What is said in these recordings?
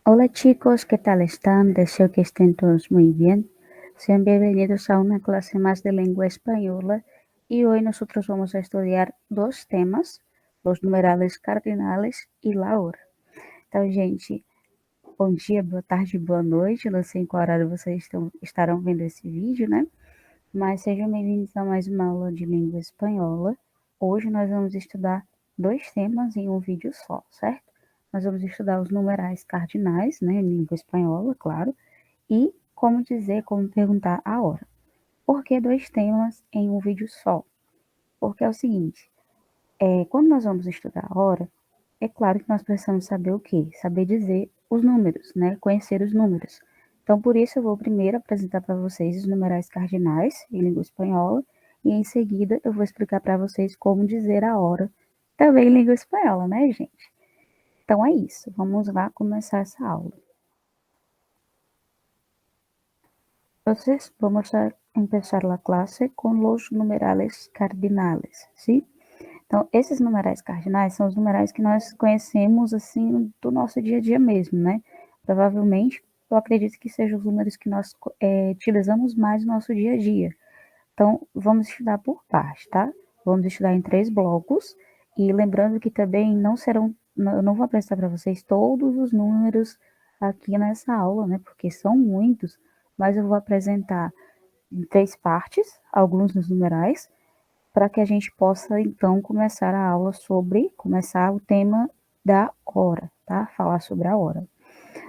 Hola chicos, ¿qué tal están? Deseo que estén todos muy bien. Sean bienvenidos a una clase más de lengua española y hoy nosotros vamos a estudiar dos temas, los numerales cardinales e la hora. Então, gente, bom dia, boa tarde, boa noite. Eu não sei em qual horário vocês estarão vendo esse vídeo, né? Mas sejam bem-vindos a mais uma aula de língua espanhola. Hoje nós vamos estudar dois temas em um vídeo só, certo? Nós vamos estudar os numerais cardinais, né, em língua espanhola, claro, e como dizer, como perguntar a hora. Por que dois temas em um vídeo só? Porque é o seguinte, quando nós vamos estudar a hora, é claro que nós precisamos saber o quê? Saber dizer os números, né? Conhecer os números. Então, por isso, eu vou primeiro apresentar para vocês os numerais cardinais em língua espanhola e, em seguida, eu vou explicar para vocês como dizer a hora também em língua espanhola, né, gente? Então, é isso. Vamos lá começar essa aula. Entonces, vamos a empezar la clase con los numerales cardinales, ¿sí? Então, esses numerais cardinais são os numerais que nós conhecemos, assim, do nosso dia a dia mesmo, né? Provavelmente, eu acredito que sejam os números que nós utilizamos mais no nosso dia a dia. Então, vamos estudar por parte, tá? Vamos estudar em 3 blocos, e lembrando que também eu não vou apresentar para vocês todos os números aqui nessa aula, né? Porque são muitos, mas eu vou apresentar em 3 partes, alguns dos numerais, para que a gente possa, então, começar o tema da hora, tá? Falar sobre a hora.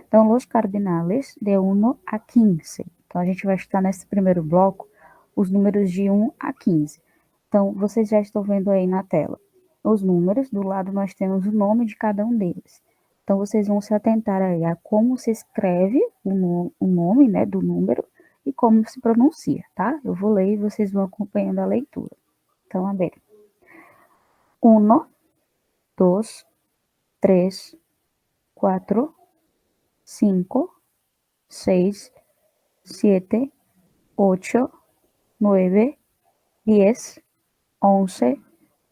Então, los cardinales de 1 a 15. Então, a gente vai estudar nesse primeiro bloco os números de 1 a 15. Então, vocês já estão vendo aí na tela os números, do lado nós temos o nome de cada um deles. Então, vocês vão se atentar aí a como se escreve o nome, né, do número e como se pronuncia, tá? Eu vou ler e vocês vão acompanhando a leitura. Então, a ver. 1, 2, 3, 4, 5, 6, 7, 8, 9, 10, 11,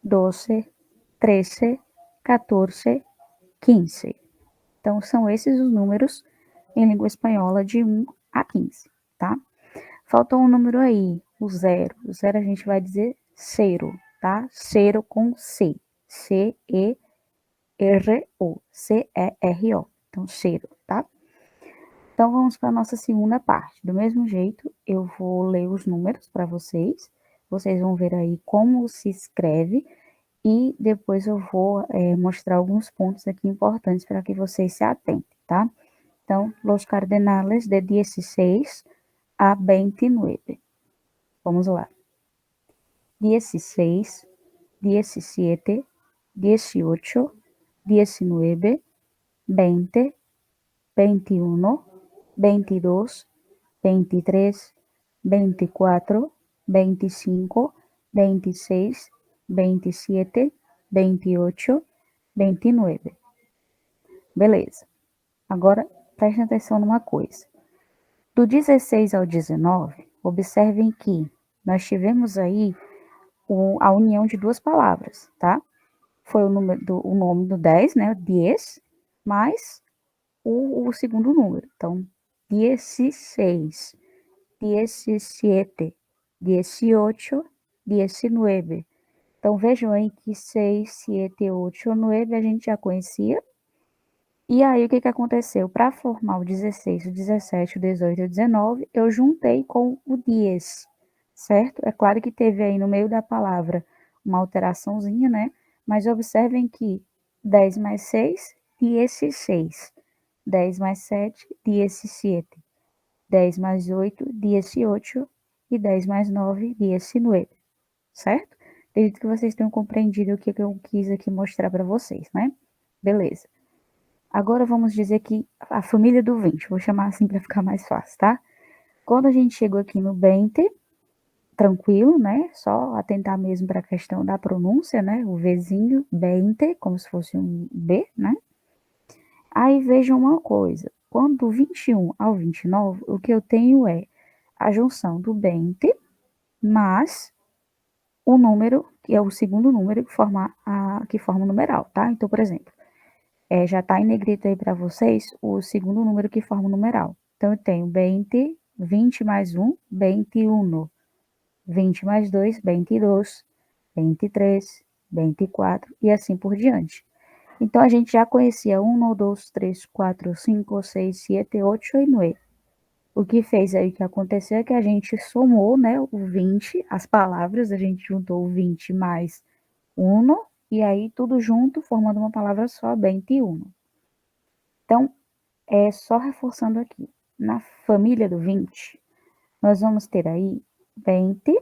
12, 13, 14, 15. Então, são esses os números em língua espanhola de 1 a 15, tá? Faltou um número aí, o 0. O 0 a gente vai dizer cero, tá? Cero com C. C-E-R-O. C-E-R-O. Então, cero, tá? Então, vamos para a nossa segunda parte. Do mesmo jeito, eu vou ler os números para vocês. Vocês vão ver aí como se escreve e depois eu vou mostrar alguns pontos aqui importantes para que vocês se atentem, tá? Então, los cardenales de 16 a 29. Vamos lá. 16, 17, 18, 19, 20, 21, 22, 23, 24, 25, 26, 27, 28, 29. Beleza. Agora, prestem atenção numa coisa. Do 16 ao 19, observem que nós tivemos aí a união de duas palavras, tá? Foi o nome do 10, né? 10, mais o segundo número. Então, 16, 17, 18, 19. Então, vejam aí que 6, 7, 8, 9 a gente já conhecia. E aí, o que aconteceu? Para formar o 16, o 17, o 18 e o 19, eu juntei com o 10, certo? É claro que teve aí no meio da palavra uma alteraçãozinha, né? Mas observem que 10 mais 6, 16. 10 mais 7, 17. 10 mais 8, 18. E 10 mais 9, 19. Certo? Acredito que vocês tenham compreendido o que eu quis aqui mostrar para vocês, né? Beleza. Agora vamos dizer que a família do 20, vou chamar assim para ficar mais fácil, tá? Quando a gente chegou aqui no 20, tranquilo, né? Só atentar mesmo para a questão da pronúncia, né? O Vzinho, 20, como se fosse um B, né? Aí vejam uma coisa, quando do 21 ao 29, o que eu tenho é a junção do 20 mais o número, que é o segundo número que forma o numeral, tá? Então, por exemplo, já está em negrito aí para vocês o segundo número que forma o numeral. Então, eu tenho 20, 20 mais 1, 21. 20 mais 2, 22, 23, 24 e assim por diante. Então, a gente já conhecia 1, 2, 3, 4, 5, 6, 7, 8 e 9. O que fez aí, o que aconteceu é que a gente somou, né, o 20, as palavras, a gente juntou o 20 mais 1, e aí tudo junto, formando uma palavra só, 21. Então, só reforçando aqui, na família do 20, nós vamos ter aí 20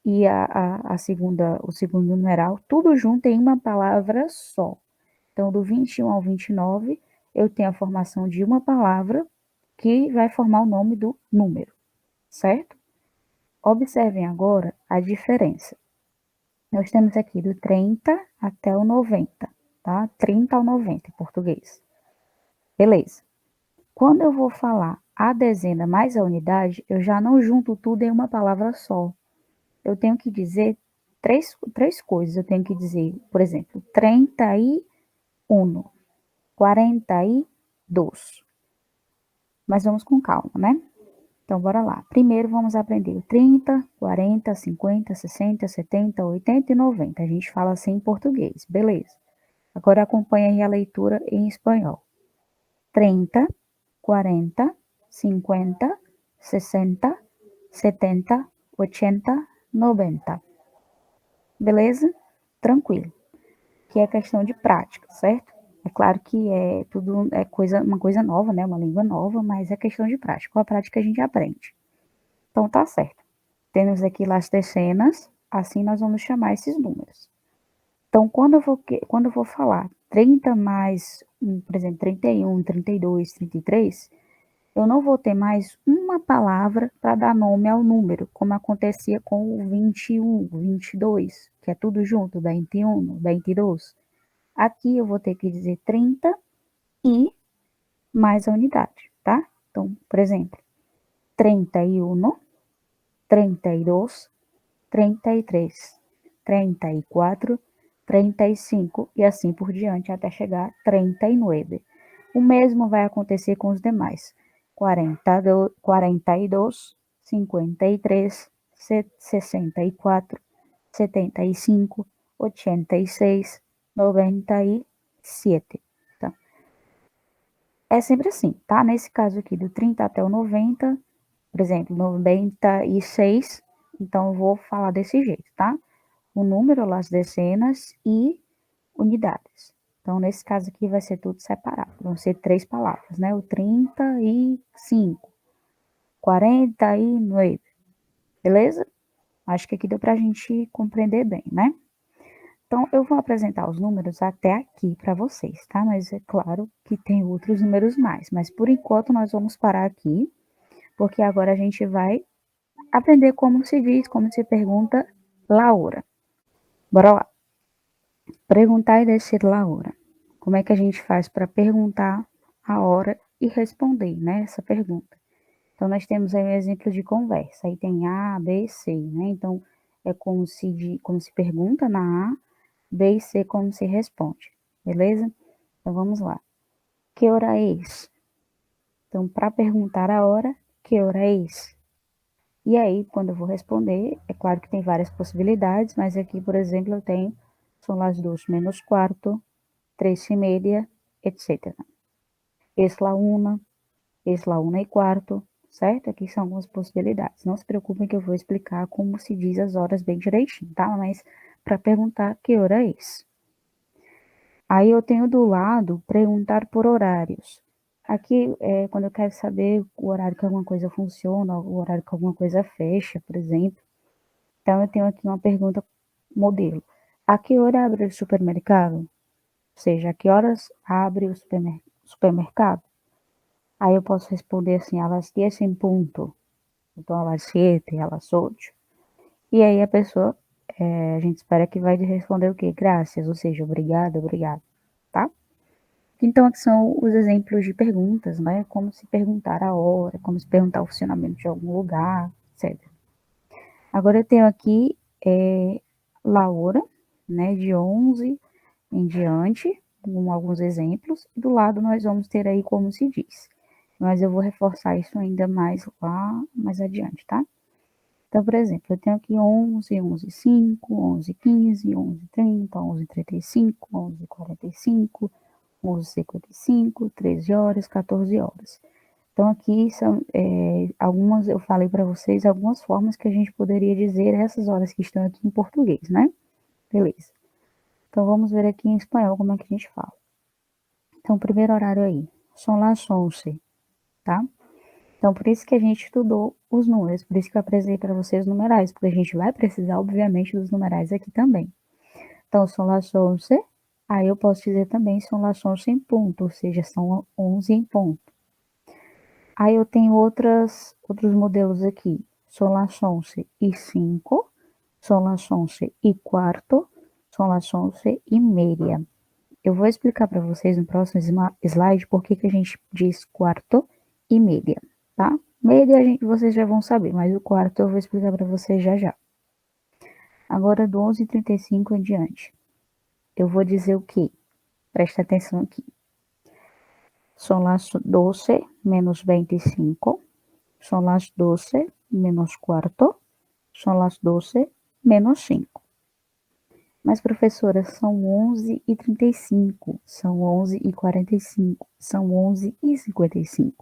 e a segunda, o segundo numeral, tudo junto em uma palavra só. Então, do 21 ao 29, eu tenho a formação de uma palavra que vai formar o nome do número, certo? Observem agora a diferença. Nós temos aqui do 30 até o 90, tá? 30 ao 90 em português. Beleza. Quando eu vou falar a dezena mais a unidade, eu já não junto tudo em uma palavra só. Eu tenho que dizer três coisas. Eu tenho que dizer, por exemplo, 31, 42. Mas vamos com calma, né? Então, bora lá. Primeiro, vamos aprender o 30, 40, 50, 60, 70, 80 e 90. A gente fala assim em português, beleza. Agora acompanha aí a leitura em espanhol. 30, 40, 50, 60, 70, 80, 90. Beleza? Tranquilo. Que é questão de prática, certo? É claro que uma coisa nova, né? Uma língua nova, mas é questão de prática. Com a prática a gente aprende. Então tá certo. Temos aqui as decenas, assim nós vamos chamar esses números. Então, quando eu vou falar 30 mais, por exemplo, 31, 32, 33, eu não vou ter mais uma palavra para dar nome ao número, como acontecia com o 21, 22, que é tudo junto, 21, 22. Aqui eu vou ter que dizer 30 e mais a unidade, tá? Então, por exemplo, 31, 32, 33, 34, 35 e assim por diante até chegar a 39. O mesmo vai acontecer com os demais. 42, 53, 64, 75, 86, 97. Tá? É sempre assim, tá? Nesse caso aqui, do 30 até o 90, por exemplo, 96, então eu vou falar desse jeito, tá? O número, as dezenas e unidades. Então, nesse caso aqui vai ser tudo separado. Vão ser 3 palavras, né? O 35, 49, beleza? Acho que aqui deu para a gente compreender bem, né? Então, eu vou apresentar os números até aqui para vocês, tá? Mas é claro que tem outros números mais. Mas por enquanto nós vamos parar aqui, porque agora a gente vai aprender como se diz, como se pergunta Laura. Bora lá. Perguntar e decir la hora. Como é que a gente faz para perguntar a hora e responder, né, essa pergunta? Então, nós temos aí um exemplo de conversa. Aí tem A, B, C, né? Então, é como se pergunta na A, B e C como se responde. Beleza? Então, vamos lá. Que hora é? Então, para perguntar a hora, que hora é? E aí, quando eu vou responder, é claro que tem várias possibilidades, mas aqui, por exemplo, eu tenho, são as 2 menos quarto, 3:30, etc. Es la una e quarto, certo? Aqui são algumas possibilidades. Não se preocupem que eu vou explicar como se diz as horas bem direitinho, tá? Mas para perguntar que hora é isso. Aí eu tenho do lado perguntar por horários. Aqui é quando eu quero saber o horário que alguma coisa funciona, o horário que alguma coisa fecha, por exemplo. Então eu tenho aqui uma pergunta modelo. A que hora abre o supermercado? Ou seja, a que horas abre o supermercado? Aí eu posso responder assim, a las 10 em ponto. Então, a las 7, a las 8. E aí a pessoa, a gente espera que vai responder o quê? Graças, ou seja, obrigado, obrigado, tá? Então, aqui são os exemplos de perguntas, né? Como se perguntar a hora, como se perguntar o funcionamento de algum lugar, etc. Agora eu tenho aqui la hora, né? De 11 em diante, com alguns exemplos, e do lado nós vamos ter aí como se diz. Mas eu vou reforçar isso ainda mais lá mais adiante, tá? Então, por exemplo, eu tenho aqui 11, 11, 5, 11, 15, 11, 30, 11, 35, 11, 45, 11, 55, 13 horas, 14 horas. Então, aqui são algumas, eu falei para vocês algumas formas que a gente poderia dizer essas horas que estão aqui em português, né? Beleza. Então, vamos ver aqui em espanhol como é que a gente fala. Então, o primeiro horário aí, são las 11, tá? Então, por isso que a gente estudou os números, por isso que eu apresentei para vocês os numerais, porque a gente vai precisar, obviamente, dos numerais aqui também. Então, são las 11, aí eu posso dizer também são las 11 em ponto, ou seja, são 11 em ponto. Aí eu tenho outros modelos aqui, são las 11 e 5, são las 11 e quarto, são las 11 e meia. Eu vou explicar para vocês no próximo slide por que a gente diz quarto e meia, tá? Meia vocês já vão saber, mas o quarto eu vou explicar para vocês já já. Agora do 11h35 em diante, eu vou dizer o quê? Presta atenção aqui. São las 12 menos 25, são las 12 menos quarto, são las 12 menos 5. Mas, professora, são 11h35, são 11h45, são 11h55.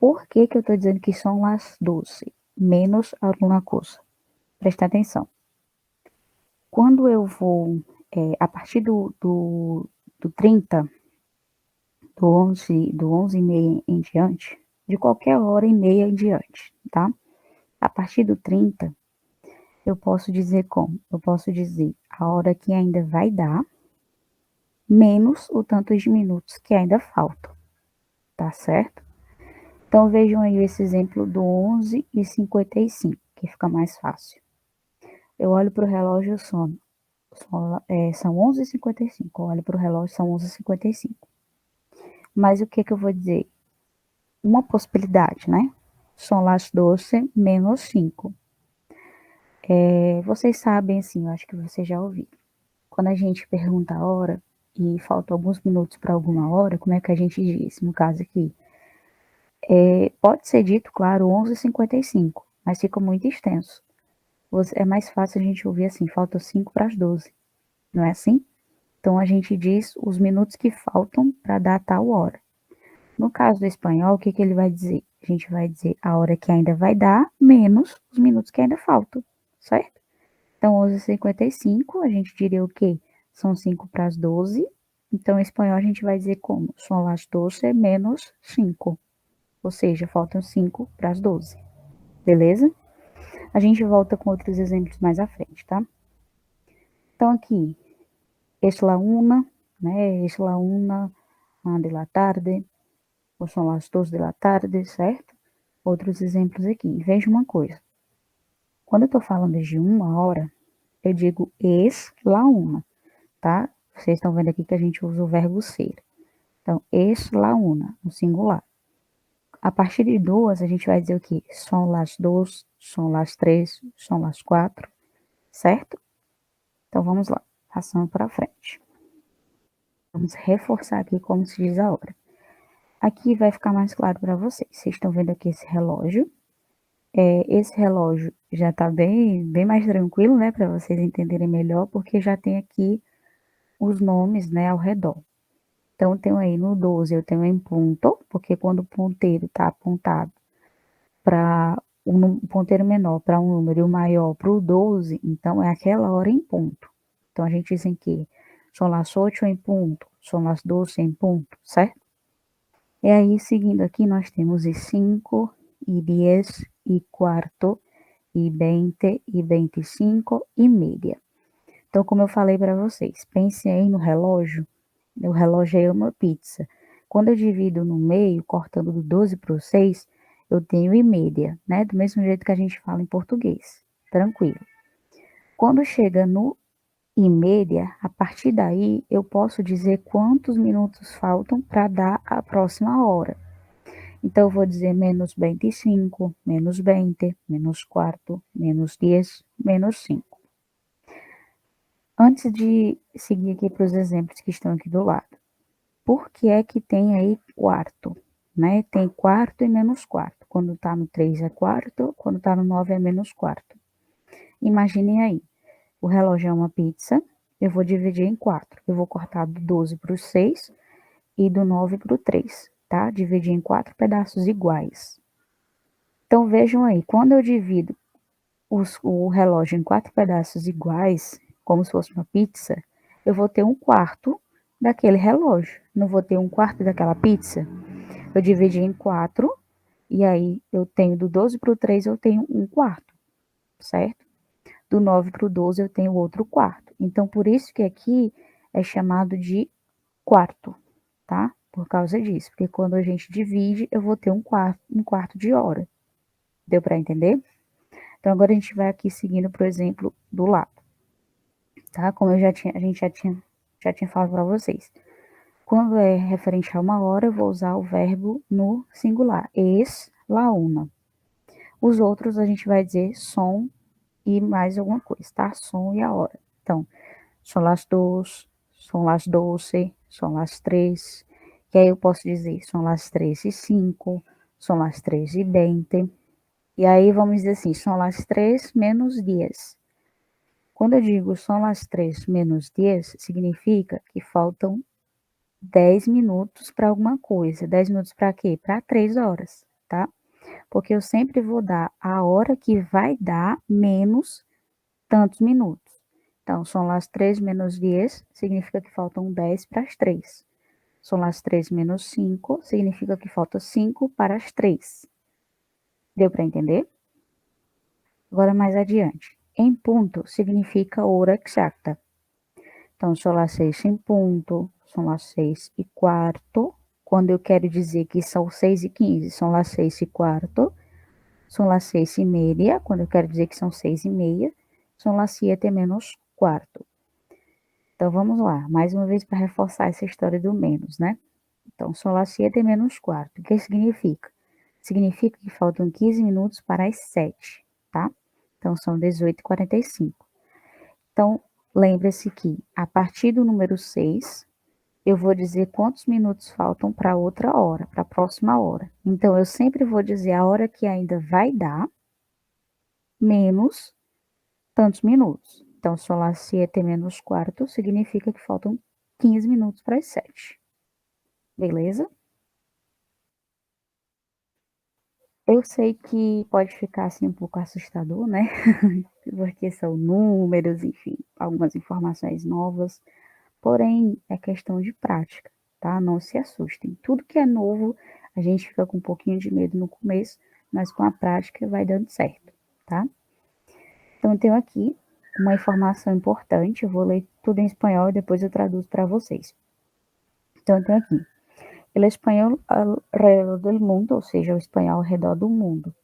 Por que eu estou dizendo que são las 12 menos alguma coisa? Presta atenção. Quando eu vou, a partir do 30, do 11h30 em diante, de qualquer hora e meia em diante, tá? A partir do 30, eu posso dizer como? Eu posso dizer a hora que ainda vai dar, menos o tanto de minutos que ainda faltam, tá certo? Então, vejam aí esse exemplo do 11h55, que fica mais fácil. Eu olho para o relógio, são 11h55, eu olho para o relógio, são 11h55. Mas o que eu vou dizer? Uma possibilidade, né? São las 12 menos 5. Vocês sabem, assim, eu acho que vocês já ouviram. Quando a gente pergunta a hora e faltam alguns minutos para alguma hora, como é que a gente diz? No caso aqui, pode ser dito, claro, 11h55, mas fica muito extenso. É mais fácil a gente ouvir assim, faltam 5 para as 12, não é assim? Então a gente diz os minutos que faltam para dar tal hora. No caso do espanhol, o que ele vai dizer? A gente vai dizer a hora que ainda vai dar, menos os minutos que ainda faltam, certo? Então, 11h55, a gente diria o quê? São 5 para as 12. Então, em espanhol, a gente vai dizer como? São las 12 menos 5. Ou seja, faltam 5 para as 12. Beleza? A gente volta com outros exemplos mais à frente, tá? Então, aqui, es la una, né? Es la una de la tarde, ou são las 2 de la tarde, certo? Outros exemplos aqui. Veja uma coisa. Quando eu tô falando de uma hora, eu digo es la una, tá? Vocês estão vendo aqui que a gente usa o verbo ser. Então, es la una, no singular. A partir de duas, a gente vai dizer o quê? São las dos, são las três, são las quatro, certo? Então, vamos lá, passando para frente. Vamos reforçar aqui como se diz a hora. Aqui vai ficar mais claro para vocês. Vocês estão vendo aqui esse relógio. Esse relógio já está bem mais tranquilo, né? Para vocês entenderem melhor, porque já tem aqui os nomes, né, ao redor. Então, eu tenho aí no 12, eu tenho em ponto, porque quando o ponteiro está apontado para um ponteiro menor para um número e o maior para o 12, então é aquela hora em ponto. Então, a gente diz em que são las 8 em ponto, são las 12 em ponto, certo? E aí, seguindo aqui, nós temos e 5, e 10, e quarto, e 20, e 25, e meia. Então, como eu falei para vocês, pensem aí no relógio. O relógio é uma pizza. Quando eu divido no meio, cortando do 12 para o 6, eu tenho e meia, né? Do mesmo jeito que a gente fala em português. Tranquilo. Quando chega no e meia, a partir daí eu posso dizer quantos minutos faltam para dar a próxima hora. Então, eu vou dizer menos 25, menos 20, menos quarto, menos 10, menos 5. Antes de seguir aqui para os exemplos que estão aqui do lado, por que é que tem aí quarto? Né? Tem quarto e menos quarto. Quando está no 3 é quarto, quando está no 9 é menos quarto. Imaginem aí, o relógio é uma pizza, eu vou dividir em 4. Eu vou cortar do 12 para o 6 e do 9 para o 3, tá? Dividir em 4 pedaços iguais. Então vejam aí, quando eu divido o relógio em 4 pedaços iguais, como se fosse uma pizza, eu vou ter um quarto daquele relógio. Não vou ter um quarto daquela pizza. Eu dividi em 4, e aí eu tenho do 12 para o 3, eu tenho um quarto, certo? Do 9 para o 12, eu tenho outro quarto. Então, por isso que aqui é chamado de quarto, tá? Por causa disso. Porque quando a gente divide, eu vou ter um quarto de hora. Deu para entender? Então, agora a gente vai aqui seguindo para o exemplo do lado, tá? Como a gente já tinha falado para vocês. Quando é referente a uma hora, eu vou usar o verbo no singular. Es la una. Os outros a gente vai dizer som e mais alguma coisa, tá? Som e a hora. Então, son las dos, son las 12, son las 3. E aí eu posso dizer son las 3:05, son las 3:20. E aí vamos dizer assim, son las 3 menos 10. Quando eu digo son las 3 menos 10, significa que faltam 10 minutos para alguma coisa. 10 minutos para quê? Para 3 horas, tá? Porque eu sempre vou dar a hora que vai dar menos tantos minutos. Então, são las 3 menos 10, significa que faltam 10 para as 3. São las 3 menos 5, significa que falta 5 para as 3. Deu para entender? Agora mais adiante. Em ponto significa hora exacta. Então, são las 6 em ponto, são las 6:15. Quando eu quero dizer que são 6:15, são las 6:15. São las 6:30, quando eu quero dizer que são 6:30. São las 7 menos quarto. Então, vamos lá, mais uma vez para reforçar essa história do menos, né? Então, são las 7 menos quarto. O que significa? Significa que faltam 15 minutos para as 7, tá? Então, são 18:45. Então, lembre-se que a partir do número 6, eu vou dizer quantos minutos faltam para outra hora, para a próxima hora. Então, eu sempre vou dizer a hora que ainda vai dar, menos tantos minutos. Então, son las 7 menos quarto significa que faltam 15 minutos para as 7. Beleza? Eu sei que pode ficar assim um pouco assustador, né? Porque são números, enfim, algumas informações novas. Porém, é questão de prática, tá? Não se assustem. Tudo que é novo, a gente fica com um pouquinho de medo no começo, mas com a prática vai dando certo, tá? Então, eu tenho aqui uma informação importante. Eu vou ler tudo em espanhol e depois eu traduzo para vocês. Então, eu tenho aqui. El espanhol alrededor del mundo, ou seja, o espanhol ao redor do mundo.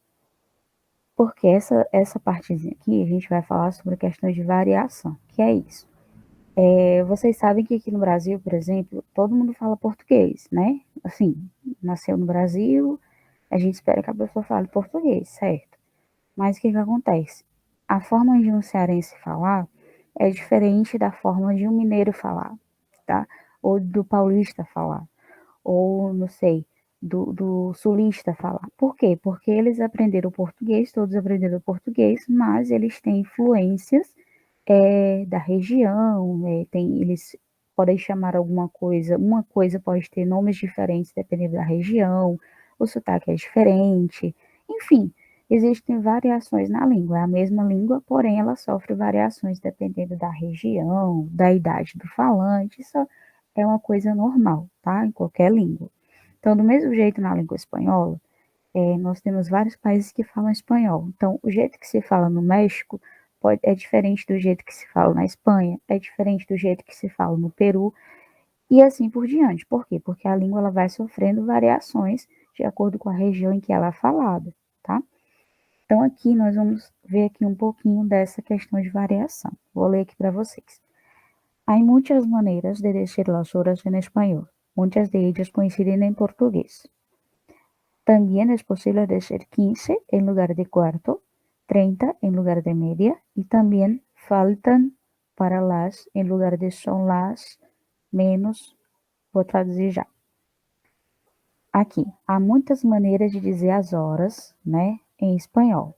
Porque essa partezinha aqui, a gente vai falar sobre questões de variação. Que é isso? Vocês sabem que aqui no Brasil, por exemplo, todo mundo fala português, né? Assim, nasceu no Brasil, a gente espera que a pessoa fale português, certo? Mas o que acontece? A forma de um cearense falar é diferente da forma de um mineiro falar, tá? Ou do paulista falar, ou, não sei, do sulista falar. Por quê? Porque eles aprenderam português, todos aprenderam português, mas eles têm influências da região, eles podem chamar alguma coisa, uma coisa pode ter nomes diferentes dependendo da região, o sotaque é diferente, enfim, existem variações na língua, é a mesma língua, porém ela sofre variações dependendo da região, da idade do falante, isso é uma coisa normal, tá? Em qualquer língua. Então, do mesmo jeito na língua espanhola, nós temos vários países que falam espanhol. Então, o jeito que se fala no México é diferente do jeito que se fala na Espanha, é diferente do jeito que se fala no Peru, e assim por diante. Por quê? Porque a língua ela vai sofrendo variações de acordo com a região em que ela é falada, tá? Então, aqui nós vamos ver aqui um pouquinho dessa questão de variação. Vou ler aqui para vocês. Há muitas maneiras de dizer las horas en español. Muchas de ellas coinciden en portugués. También es posible decir 15 en lugar de cuarto, 30 en lugar de media y también faltan para las, em lugar de son las, menos, vou traduzir já. Aqui, há muitas maneiras de dizer as horas, né, em espanhol.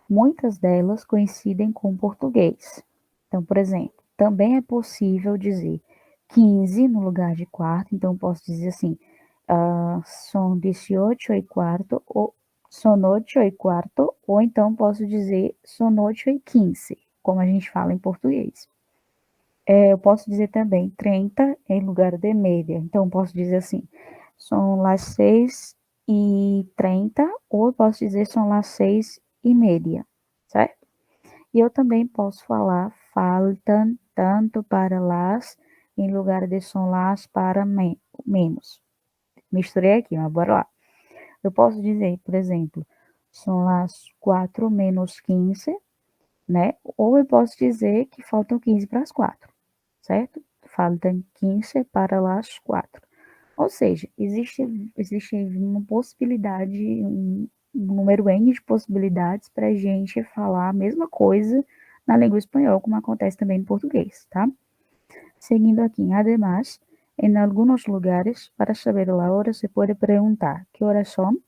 Muitas delas coincidem com o português. Então, por exemplo, também é possível dizer 15 no lugar de quarto. Então, posso dizer assim, são 18:15, ou son 8:15, ou então posso dizer son 8:15, como a gente fala em português. Eu posso dizer também 30 em lugar de média. Então, posso dizer assim, são las 6:30, ou eu posso dizer são las 6:30, certo? E eu também posso falar faltam tanto para las, em lugar de son las para menos. Misturei aqui, mas bora lá. Eu posso dizer, por exemplo, são las 4:15, né? Ou eu posso dizer que faltam 15 para as 4, certo? Faltam 15 para las 4. Ou seja, existe uma possibilidade, um número N de possibilidades para a gente falar a mesma coisa na língua espanhola, como acontece também em português, tá? Seguindo aqui, además, en algunos lugares, para saber la hora se puede preguntar ¿qué horas son?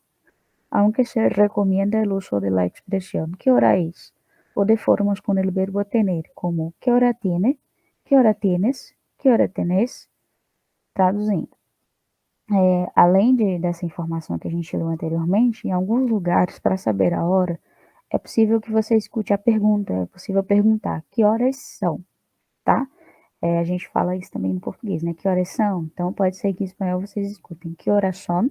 Aunque se recomienda el uso de la expresión ¿qué hora es? O de formas con el verbo tener, como ¿qué hora tiene? ¿Qué hora tienes? ¿Qué hora tenés? Traduzindo. Além dessa informação que a gente leu anteriormente, em alguns lugares, para saber a hora, é possível que você escute a pergunta, é possível perguntar que horas são, tá? A gente fala isso também em português, né? Que horas são? Então, pode ser que em espanhol vocês escutem que horas são.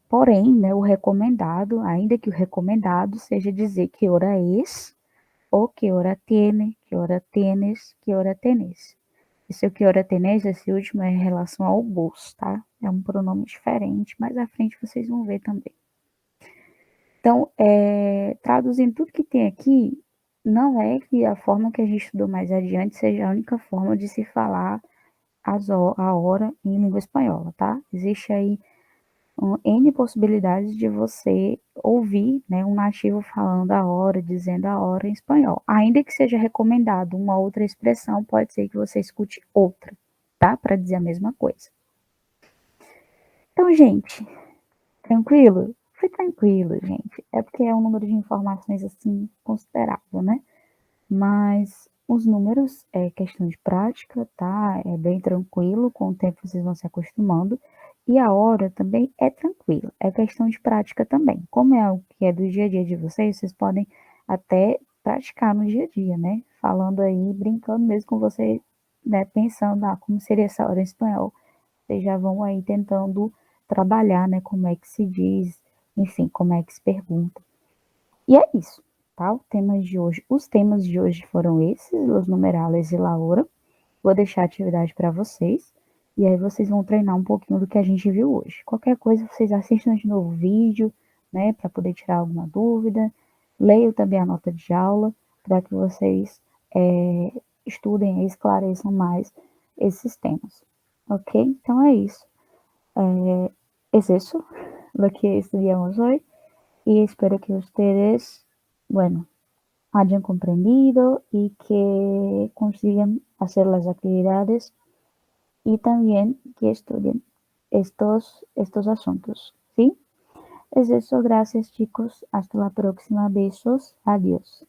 Porém, né, o recomendado, ainda que o recomendado seja dizer que hora es, ou que hora tiene, que hora tienes, que hora tenés. Esse que hora tenés, esse último é em relação ao vos, tá? É um pronome diferente, mais à frente vocês vão ver também. Então, traduzindo tudo que tem aqui, não é que a forma que a gente estudou mais adiante seja a única forma de se falar a hora em língua espanhola, tá? Existe aí N possibilidades de você ouvir, né, um nativo falando a hora, dizendo a hora em espanhol. Ainda que seja recomendado uma outra expressão, pode ser que você escute outra, tá? Para dizer a mesma coisa. Então, gente, tranquilo? Foi tranquilo, gente. É porque é um número de informações, assim, considerável, né? Mas os números é questão de prática, tá? É bem tranquilo, com o tempo vocês vão se acostumando. E a hora também é tranquilo, é questão de prática também. Como é algo que é do dia a dia de vocês, vocês podem até praticar no dia a dia, né? Falando aí, brincando mesmo com você, né? Pensando, como seria essa hora em espanhol. Vocês já vão aí tentando trabalhar, né? Como é que se diz, enfim, como é que se pergunta. E é isso, tá? Os temas de hoje foram esses, os numerales e la hora. Vou deixar a atividade para vocês. E aí vocês vão treinar um pouquinho do que a gente viu hoje. Qualquer coisa, vocês assistam de novo o vídeo, né? Para poder tirar alguma dúvida. Leiam também a nota de aula, para que vocês estudem e esclareçam mais esses temas. Ok? Então é isso. Es eso lo que estudiamos hoy. Y espero que ustedes, bueno, hayan comprendido y que consigan hacer las actividades y también que estudien estos asuntos, ¿sí? Es eso, gracias chicos, hasta la próxima, besos, adiós.